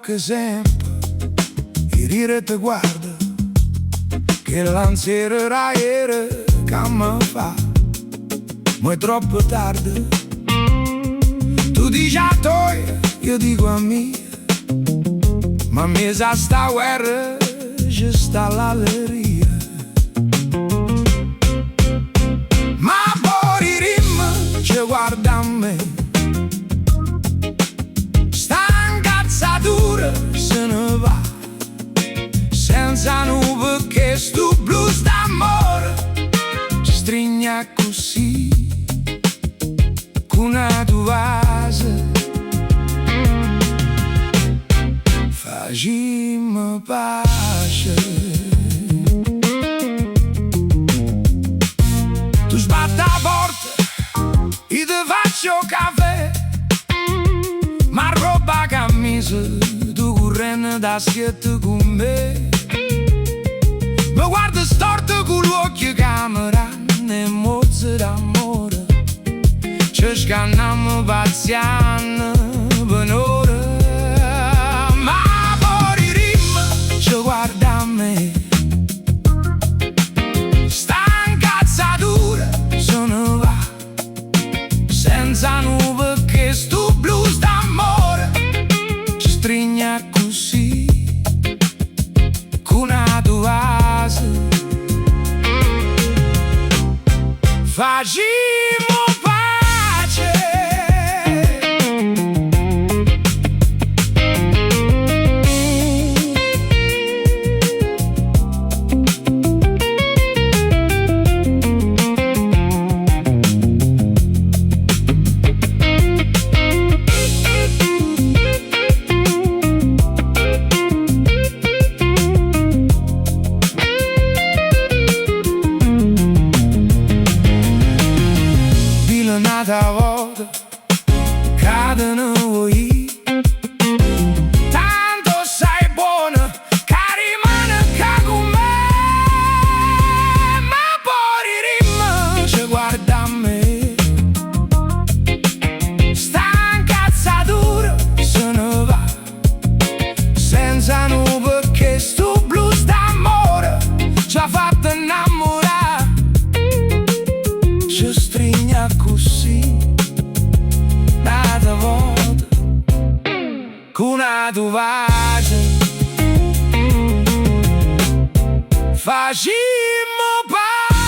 occhi sempre, il rire ti guarda, che l'ansiera raiera che mi fa, ma è troppo tardi. Tu dici a toi, io dico a me, ma mi sa sta guerra, ci sta l'alleria. Ma poi rim ci guarda a me, sta incazzatura se ne va, senza nuove che stu blues d'amore ci stringa così, con una tua vase facciamo pace. Tu sbatti la porta, io ti faccio caffè, ma roba camisa, tu correndo da schietto con me. Mi guarda storto con l'occhio camera, ne mozze d'amore, ci scanniamo pazziano per un'ora. Ma poi rim ci guarda a me, sta incazzatura se ne va, senza nuove che stu blues d'amore ci stringa così, con una tua vase facciamo pace. Un'altra volta cadono voi, tanto sei buona che rimane che con me. Ma poi rim ci guarda a me, sta incazzatura se ne va, senza nuove che stu blues d'amore ci ha fatto innamorare, ci stringa così un'altra volta, con una tua voce facciamo pace.